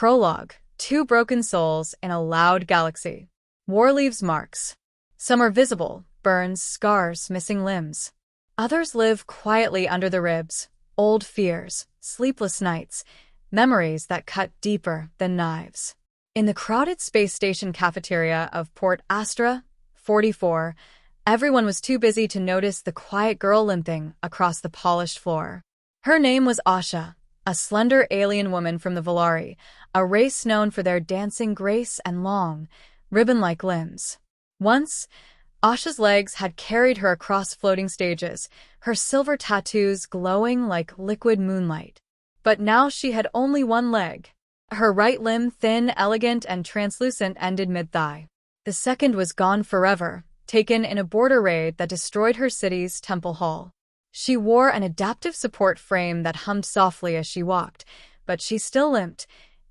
Prologue: Two broken souls in a loud galaxy. War leaves marks. Some are visible: burns, scars, missing limbs. Others live quietly under the ribs: old fears, sleepless nights, memories that cut deeper than knives. In the crowded space station cafeteria of Port Astra 44, everyone was too busy to notice the quiet girl limping across the polished floor. Her name was Asha, a slender alien woman from the Volari, a race known for their dancing grace and long, ribbon-like limbs. Once, Asha's legs had carried her across floating stages, her silver tattoos glowing like liquid moonlight. But now she had only one leg. Her right limb, thin, elegant, and translucent, ended mid-thigh. The second was gone forever, taken in a border raid that destroyed her city's temple hall. She wore an adaptive support frame that hummed softly as she walked, but she still limped,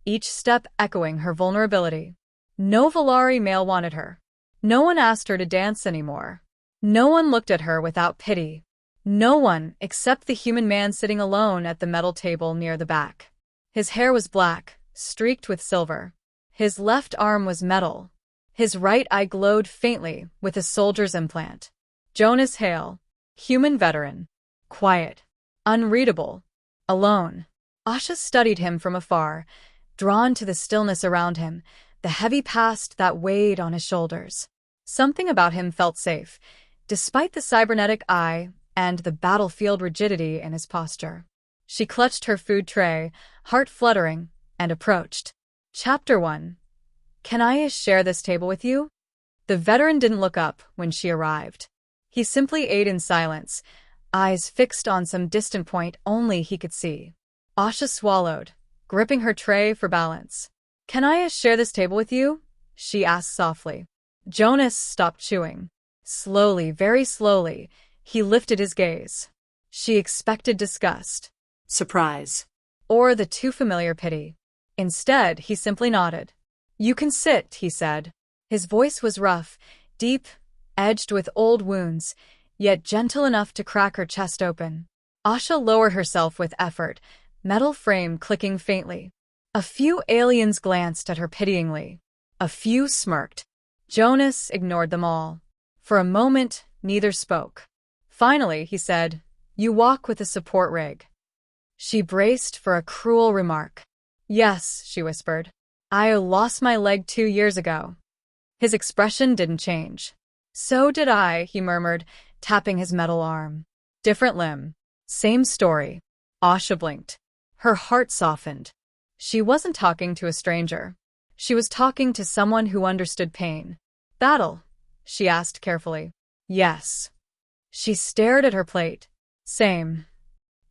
each step echoing her vulnerability. No Volari male wanted her. No one asked her to dance anymore. No one looked at her without pity. No one, except the human man sitting alone at the metal table near the back. His hair was black, streaked with silver. His left arm was metal. His right eye glowed faintly with a soldier's implant. Jonas Hale, human veteran. Quiet. Unreadable. Alone. Asha studied him from afar, drawn to the stillness around him, the heavy past that weighed on his shoulders. Something about him felt safe, despite the cybernetic eye and the battlefield rigidity in his posture. She clutched her food tray, heart fluttering, and approached. Chapter 1. Can I share this table with you? The veteran didn't look up when she arrived. He simply ate in silence, eyes fixed on some distant point only he could see. Asha swallowed, gripping her tray for balance. Can I share this table with you? She asked softly. Jonas stopped chewing. Slowly, very slowly, he lifted his gaze. She expected disgust, surprise, or the too familiar pity. Instead, he simply nodded. You can sit, he said. His voice was rough, deep, edged with old wounds, yet gentle enough to crack her chest open. Asha lowered herself with effort, metal frame clicking faintly. A few aliens glanced at her pityingly. A few smirked. Jonas ignored them all. For a moment, neither spoke. Finally, he said, You walk with a support rig. She braced for a cruel remark. Yes, she whispered. I lost my leg 2 years ago. His expression didn't change. So did I, he murmured, tapping his metal arm. Different limb. Same story. Asha blinked. Her heart softened. She wasn't talking to a stranger. She was talking to someone who understood pain. Battle? She asked carefully. Yes. She stared at her plate. Same.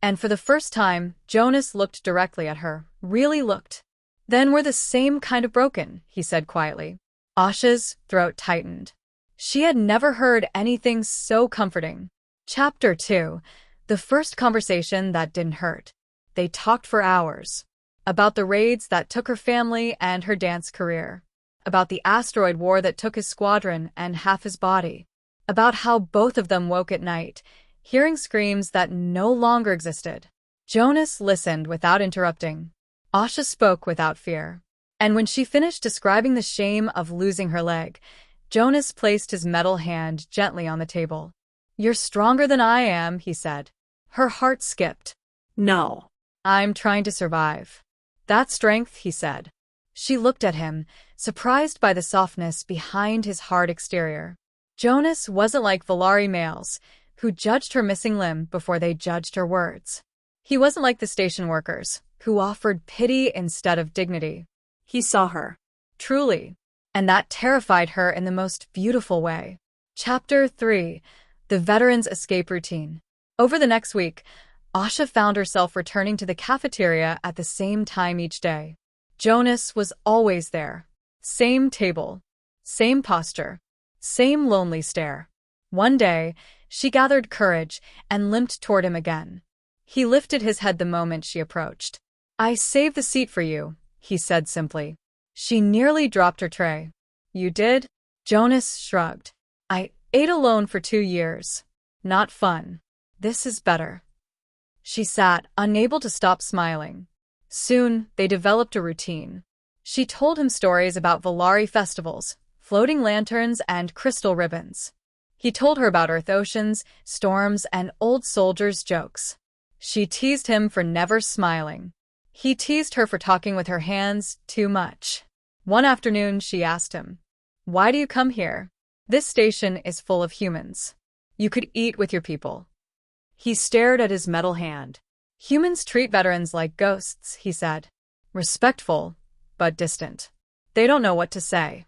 And for the first time, Jonas looked directly at her, really looked. Then we're the same kind of broken, he said quietly. Asha's throat tightened. She had never heard anything so comforting. Chapter 2. The first conversation that didn't hurt. They talked for hours. About the raids that took her family and her dance career. About the asteroid war that took his squadron and half his body. About how both of them woke at night, hearing screams that no longer existed. Jonas listened without interrupting. Asha spoke without fear. And when she finished describing the shame of losing her leg, Jonas placed his metal hand gently on the table. You're stronger than I am, he said. Her heart skipped. No. I'm trying to survive. That strength, he said. She looked at him, surprised by the softness behind his hard exterior. Jonas wasn't like Volari males, who judged her missing limb before they judged her words. He wasn't like the station workers, who offered pity instead of dignity. He saw her. Truly. And that terrified her in the most beautiful way. Chapter 3. The Veteran's Escape Routine. Over the next week, Asha found herself returning to the cafeteria at the same time each day. Jonas was always there. Same table. Same posture. Same lonely stare. One day, she gathered courage and limped toward him again. He lifted his head the moment she approached. I saved the seat for you, he said simply. She nearly dropped her tray. You did? Jonas shrugged. I ate alone for 2 years. Not fun. This is better. She sat, unable to stop smiling. Soon, they developed a routine. She told him stories about Volari festivals, floating lanterns, and crystal ribbons. He told her about Earth oceans, storms, and old soldiers' jokes. She teased him for never smiling. He teased her for talking with her hands too much. One afternoon, she asked him, "Why do you come here? This station is full of humans. You could eat with your people." He stared at his metal hand. "Humans treat veterans like ghosts," he said. "Respectful, but distant. They don't know what to say."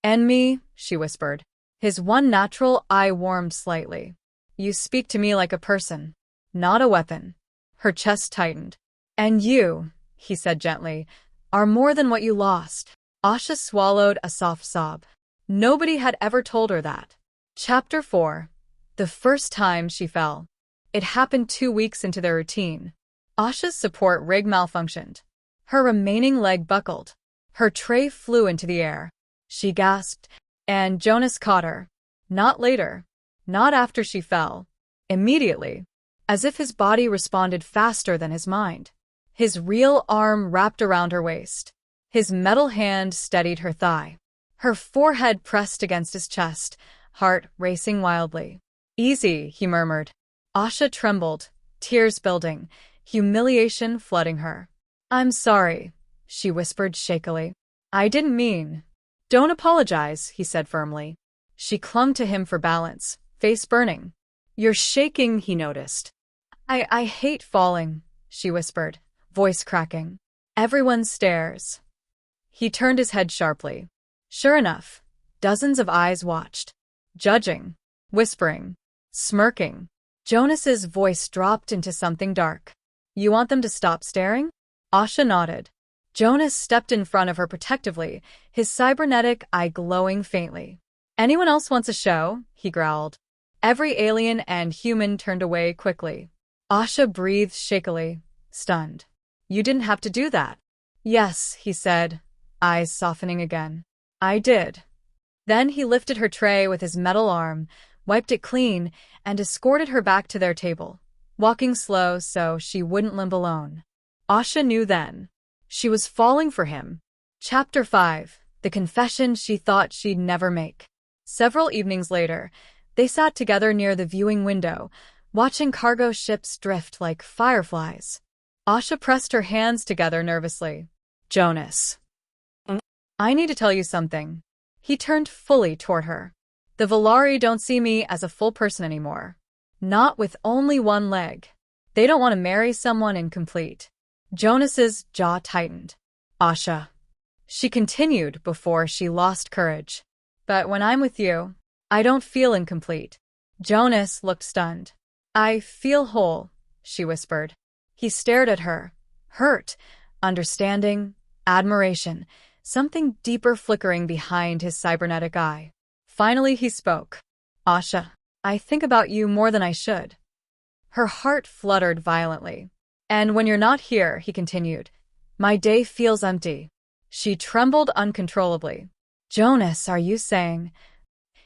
"And me," she whispered. His one natural eye warmed slightly. "You speak to me like a person, not a weapon." Her chest tightened. "And you," he said gently, "are more than what you lost." Asha swallowed a soft sob. Nobody had ever told her that. Chapter 4. The first time she fell. It happened 2 weeks into their routine. Asha's support rig malfunctioned. Her remaining leg buckled. Her tray flew into the air. She gasped, and Jonas caught her. Not later. Not after she fell. Immediately. As if his body responded faster than his mind. His real arm wrapped around her waist. His metal hand steadied her thigh. Her forehead pressed against his chest, heart racing wildly. "Easy," he murmured. Asha trembled, tears building, humiliation flooding her. "I'm sorry," she whispered shakily. "I didn't mean." "Don't apologize," he said firmly. She clung to him for balance, face burning. "You're shaking," he noticed. I hate falling," she whispered, voice cracking. "Everyone stares." He turned his head sharply. Sure enough, dozens of eyes watched. Judging, whispering, smirking. Jonas's voice dropped into something dark. "You want them to stop staring?" Asha nodded. Jonas stepped in front of her protectively, his cybernetic eye glowing faintly. "Anyone else wants a show?" he growled. Every alien and human turned away quickly. Asha breathed shakily, stunned. "You didn't have to do that." "Yes," he said, eyes softening again. "I did." Then he lifted her tray with his metal arm, wiped it clean, and escorted her back to their table, walking slow so she wouldn't limp alone. Asha knew then. She was falling for him. Chapter 5. The confession she thought she'd never make. Several evenings later, they sat together near the viewing window, watching cargo ships drift like fireflies. Asha pressed her hands together nervously. "Jonas, I need to tell you something." He turned fully toward her. "The Volari don't see me as a full person anymore. Not with only one leg. They don't want to marry someone incomplete." Jonas's jaw tightened. "Asha," she continued before she lost courage. "But when I'm with you, I don't feel incomplete." Jonas looked stunned. "I feel whole," she whispered. He stared at her, hurt, understanding, admiration, something deeper flickering behind his cybernetic eye. Finally he spoke. "Asha, I think about you more than I should." Her heart fluttered violently. "And when you're not here," he continued, "my day feels empty." She trembled uncontrollably. "Jonas, are you saying—"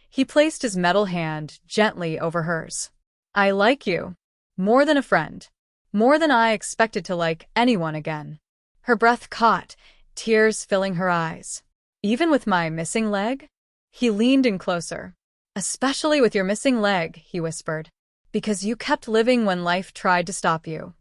He placed his metal hand gently over hers. "I like you. More than a friend. More than I expected to like anyone again." Her breath caught, tears filling her eyes. "Even with my missing leg?" He leaned in closer. "Especially with your missing leg," he whispered. "Because you kept living when life tried to stop you."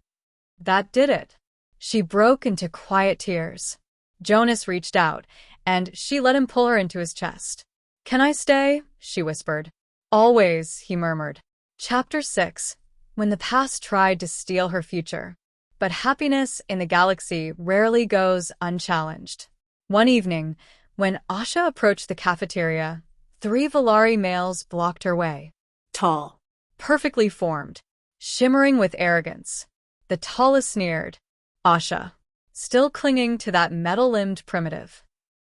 That did it. She broke into quiet tears. Jonas reached out, and she let him pull her into his chest. "Can I stay?" she whispered. "Always," he murmured. Chapter 6. When the past tried to steal her future. But happiness in the galaxy rarely goes unchallenged. One evening, when Asha approached the cafeteria, 3 Volari males blocked her way. Tall. Perfectly formed, shimmering with arrogance. The tallest sneered. Asha, still clinging to that metal-limbed primitive.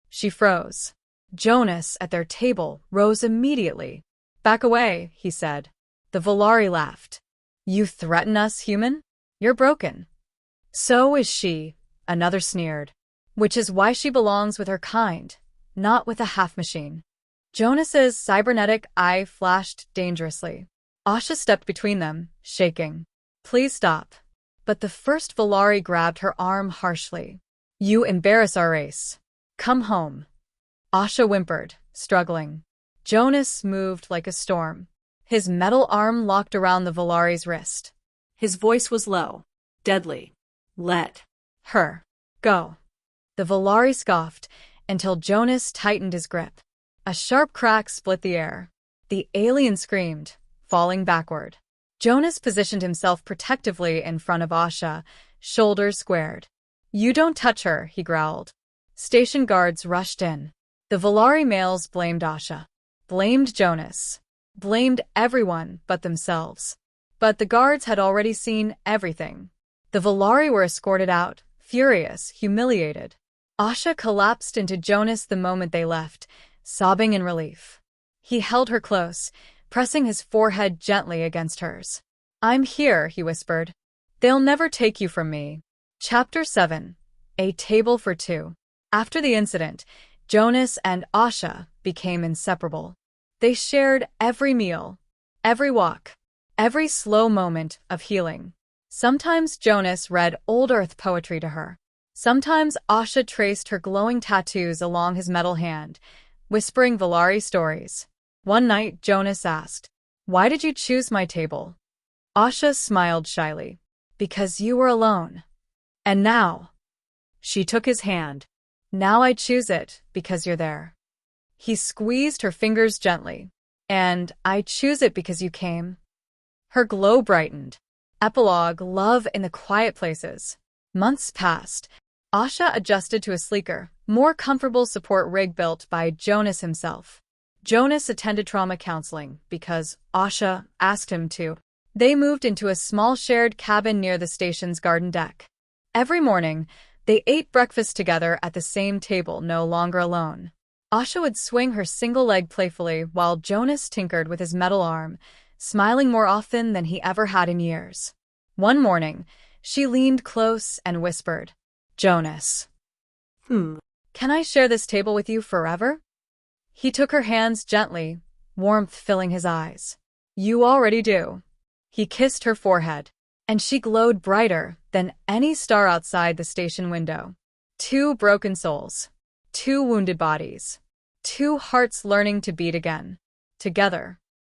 She froze. Jonas, at their table, rose immediately. "Back away," he said. The Volari laughed. "You threaten us, human? You're broken." "So is she," another sneered. "Which is why she belongs with her kind, not with a half-machine." Jonas's cybernetic eye flashed dangerously. Asha stepped between them, shaking. "Please stop." But the first Volari grabbed her arm harshly. You embarrass our race. Come home. Asha whimpered, struggling. Jonas moved like a storm. His metal arm locked around the Valari's wrist. His voice was low, deadly. Let Her go. The Valari scoffed until Jonas tightened his grip. A sharp crack split the air. The alien screamed, falling backward. Jonas positioned himself protectively in front of Asha, shoulders squared. You don't touch her, he growled. Station guards rushed in. The Valari males blamed Asha, blamed Jonas, blamed everyone but themselves. But the guards had already seen everything. The Valari were escorted out, furious, humiliated. Asha collapsed into Jonas the moment they left, sobbing in relief. He held her close, pressing his forehead gently against hers. I'm here, he whispered. They'll never take you from me. Chapter 7. A Table for Two. After the incident, Jonas and Asha became inseparable. They shared every meal, every walk, every slow moment of healing. Sometimes Jonas read old Earth poetry to her. Sometimes Asha traced her glowing tattoos along his metal hand, whispering Valari stories. One night, Jonas asked, Why did you choose my table? Asha smiled shyly. Because you were alone. And now? She took his hand. Now I choose it because you're there. He squeezed her fingers gently. And I choose it because you came. Her glow brightened. Epilogue: Love in the Quiet Places. Months passed. Asha adjusted to a sleeker, more comfortable support rig built by Jonas himself. Jonas attended trauma counseling because Asha asked him to. They moved into a small shared cabin near the station's garden deck. Every morning, they ate breakfast together at the same table, no longer alone. Asha would swing her single leg playfully while Jonas tinkered with his metal arm, smiling more often than he ever had in years. One morning, she leaned close and whispered, Jonas. Can I share this table with you forever? He took her hands gently, warmth filling his eyes. You already do. He kissed her forehead, and she glowed brighter than any star outside the station window. Two broken souls, two wounded bodies, two hearts learning to beat again. Together.